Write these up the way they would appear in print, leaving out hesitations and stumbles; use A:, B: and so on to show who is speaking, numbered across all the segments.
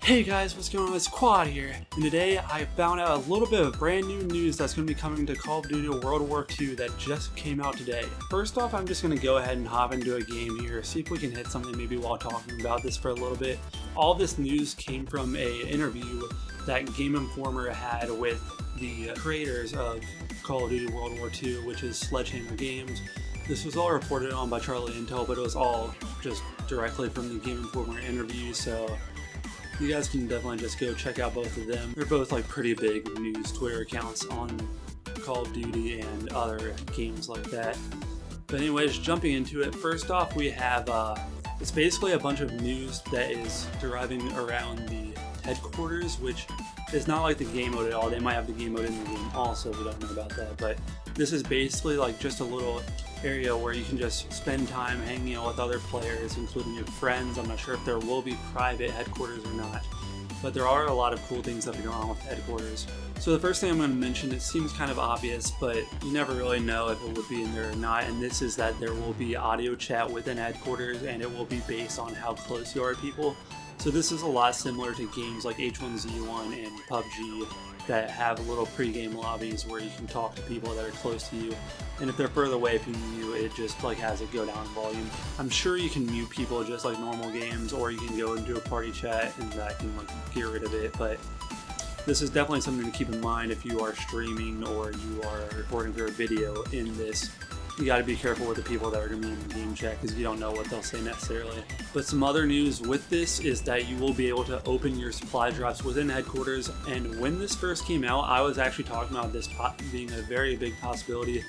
A: Hey guys, what's going on? It's Qwad here, and today I found out a little bit of brand new news that's going to be coming to Call of Duty World War II that just came out today. First off, I'm just going to go ahead and hop into a game here, see if we can hit something maybe while talking about this for a little bit. All this news came from an interview that Game Informer had with the creators of Call of Duty World War II, which is Sledgehammer Games. This was all reported on by Charlie Intel, but it was all just directly from the Game Informer interview, so you guys can definitely just go check out both of them. They're both like pretty big news Twitter accounts on Call of Duty and other games like that. But anyways, jumping into it, first off we have, it's basically a bunch of news that is deriving around the headquarters, which is not like the game mode at all. They might have the game mode in the game also, we don't know about that, but this is basically like just a little area where you can just spend time hanging out with other players, including your friends. I'm not sure if there will be private headquarters or not, but there are a lot of cool things that are going on with headquarters. So the first thing I'm going to mention, it seems kind of obvious, but you never really know if it would be in there or not, and this is that there will be audio chat within headquarters, and it will be based on how close you are to people. So this is a lot similar to games like H1Z1 and PUBG that have little pre-game lobbies where you can talk to people that are close to you, and if they're further away from you, it just like has it go down in volume. I'm sure you can mute people just like normal games, or you can go into a party chat and that can like get rid of it, but this is definitely something to keep in mind if you are streaming or you are recording for a video in this. You got to be careful with the people that are going to be in the game chat because you don't know what they'll say necessarily. But some other news with this is that you will be able to open your supply drops within headquarters, and when this first came out, I was actually talking about this being a very big possibility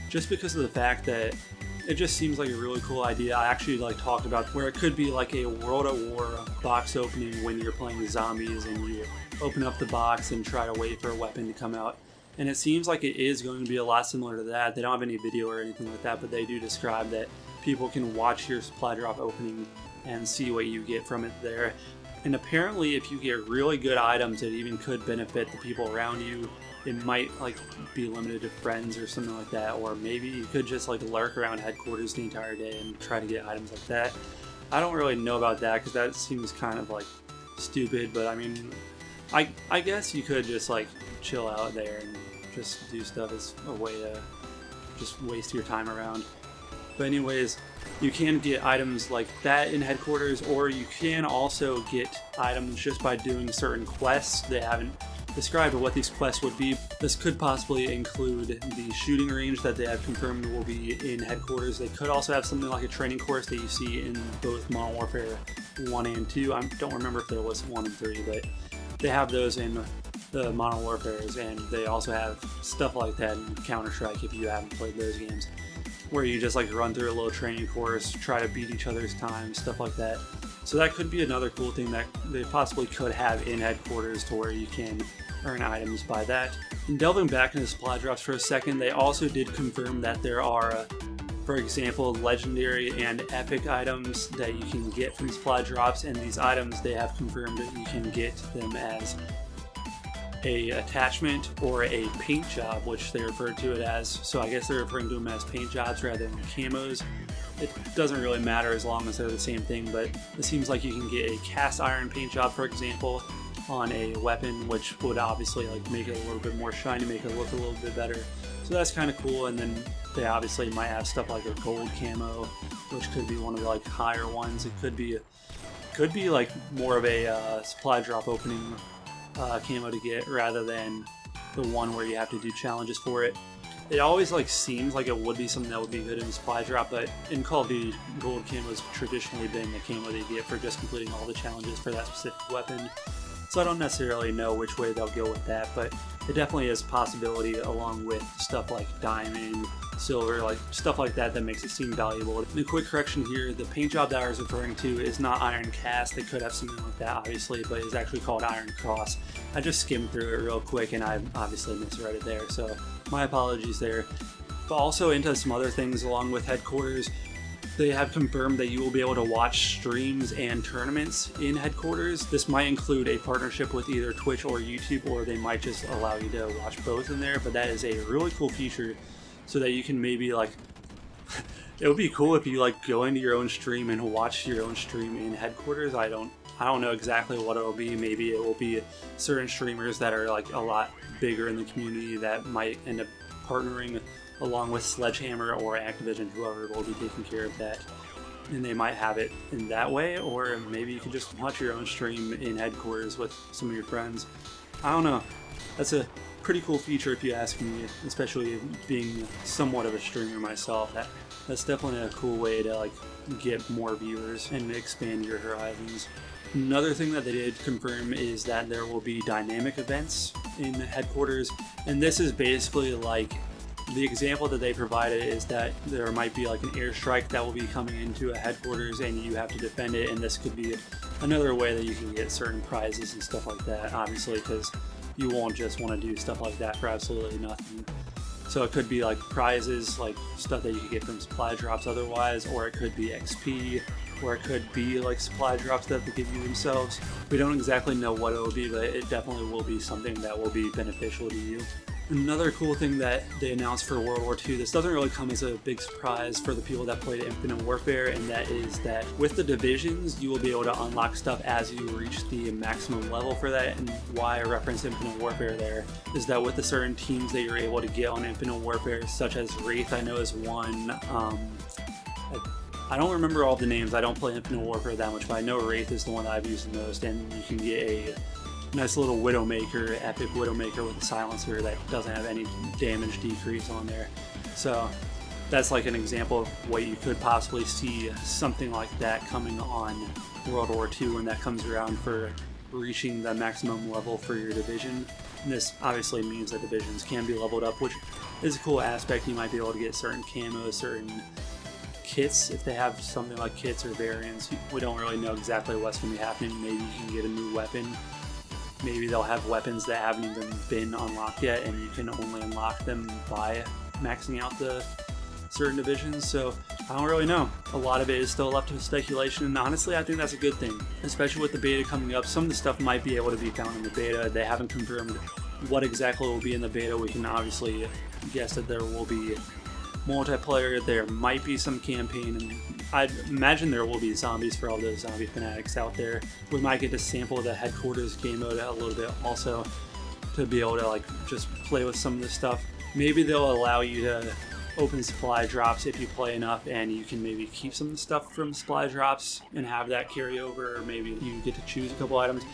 A: just because of the fact that it just seems like a really cool idea. I actually like talked about where it could be like a World at War box opening when you're playing zombies and you open up the box and try to wait for a weapon to come out. And it seems like it is going to be a lot similar to that. They don't have any video or anything like that, but they do describe that people can watch your supply drop opening and see what you get from it there. And apparently if you get really good items, it even could benefit the people around you. It might like be limited to friends or something like that, or maybe you could just like lurk around headquarters the entire day and try to get items like that. I don't really know about that because that seems kind of like stupid, but I mean, I guess you could just like chill out there and just do stuff as a way to just waste your time around. But anyways, you can get items like that in headquarters, or you can also get items just by doing certain quests. They haven't described what these quests would be. This could possibly include the shooting range that they have confirmed will be in headquarters. They could also have something like a training course that you see in both Modern Warfare 1 and 2. I don't remember if there was 1 and 3, but they have those in the Modern Warfares, and they also have stuff like that in Counter-Strike if you haven't played those games, where you just like run through a little training course, try to beat each other's time, stuff like that. So that could be another cool thing that they possibly could have in headquarters to where you can earn items by that. And delving back into supply drops for a second, they also did confirm that there are for example, legendary and epic items that you can get from supply drops, and these items they have confirmed that you can get them as a attachment or a paint job, which they refer to it as. So I guess they're referring to them as paint jobs rather than camos. It doesn't really matter as long as they're the same thing, but it seems like you can get a cast iron paint job, for example, on a weapon, which would obviously like make it a little bit more shiny, make it look a little bit better. So that's kind of cool. And then they obviously might have stuff like a gold camo, which could be one of the like higher ones. It could be like more of a supply drop opening camo to get rather than the one where you have to do challenges for it. It always like seems like it would be something that would be good in the supply drop, but in Call of Duty, gold camo has traditionally been the camo they get for just completing all the challenges for that specific weapon. So I don't necessarily know which way they'll go with that, but it definitely is a possibility along with stuff like diamond, silver, like stuff like that that makes it seem valuable. And a quick correction here, the paint job that I was referring to is not Iron Cast. They could have something like that obviously, but it's actually called Iron Cross. I just skimmed through it real quick and I obviously misread it there, so my apologies there. But also into some other things along with headquarters. They have confirmed that you will be able to watch streams and tournaments in headquarters. This might include a partnership with either Twitch or YouTube, or they might just allow you to watch both in there, but that is a really cool feature so that you can maybe like It would be cool if you like go into your own stream and watch your own stream in headquarters. I don't know exactly what it'll be. Maybe it will be certain streamers that are like a lot bigger in the community that might end up partnering along with Sledgehammer or Activision, whoever will be taking care of that. And they might have it in that way, or maybe you can just watch your own stream in headquarters with some of your friends. I don't know. That's a pretty cool feature if you ask me, especially being somewhat of a streamer myself. That's definitely a cool way to like get more viewers and expand your horizons. Another thing that they did confirm is that there will be dynamic events in headquarters, and this is basically like the example that they provided is that there might be like an airstrike that will be coming into a headquarters and you have to defend it, and this could be another way that you can get certain prizes and stuff like that, obviously, because you won't just want to do stuff like that for absolutely nothing. So it could be like prizes, like stuff that you could get from supply drops otherwise, or it could be XP, or it could be like supply drops that they give you themselves. We don't exactly know what it will be, but it definitely will be something that will be beneficial to you. Another cool thing that they announced for World War II, this doesn't really come as a big surprise for the people that played Infinite Warfare, and that is that with the divisions, you will be able to unlock stuff as you reach the maximum level for that. And why I referenced Infinite Warfare there is that with the certain teams that you're able to get on Infinite Warfare, such as Wraith, I know is one. I don't remember all the names. I don't play Infinite Warfare that much, but I know Wraith is the one that I've used the most, and you can get a nice little Widowmaker, epic Widowmaker with a silencer that doesn't have any damage decrease on there. So that's like an example of what you could possibly see something like that coming on World War II when that comes around for reaching the maximum level for your division. And this obviously means that divisions can be leveled up, which is a cool aspect. You might be able to get certain camos, certain kits if they have something like kits or variants. We don't really know exactly what's going to be happening. Maybe you can get a new weapon. Maybe they'll have weapons that haven't even been unlocked yet, and you can only unlock them by maxing out the certain divisions. So I don't really know. A lot of it is still left to speculation, and honestly I think that's a good thing, especially with the beta coming up. Some of the stuff might be able to be found in the beta. They haven't confirmed what exactly will be in the beta. We can obviously guess that there will be multiplayer, there might be some campaign, and I'd imagine there will be zombies for all those zombie fanatics out there. We might get to sample the headquarters game mode a little bit also to be able to like just play with some of this stuff. Maybe they'll allow you to open supply drops if you play enough, and you can maybe keep some of the stuff from supply drops and have that carry over, or maybe you get to choose a couple items.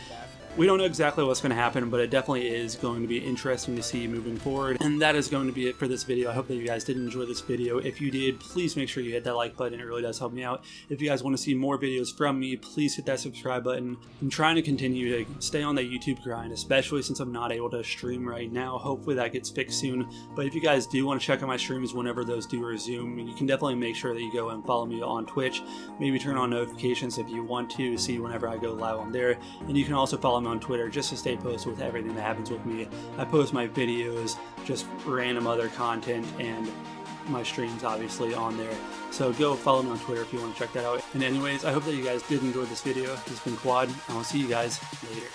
A: We don't know exactly what's going to happen, but it definitely is going to be interesting to see moving forward. And that is going to be it for this video. I hope that you guys did enjoy this video. If you did, please make sure you hit that like button. It really does help me out. If you guys want to see more videos from me, please hit that subscribe button. I'm trying to continue to stay on that YouTube grind, especially since I'm not able to stream right now. Hopefully that gets fixed soon. But if you guys do want to check out my streams whenever those do resume, you can definitely make sure that you go and follow me on Twitch. Maybe turn on notifications if you want to see whenever I go live on there. And you can also follow me on Twitter just to stay posted with everything that happens with me. I post my videos, just random other content, and my streams obviously on there. So go follow me on Twitter if you want to check that out. And anyways, I hope that you guys did enjoy this video. This has been Qwad, and I'll see you guys later.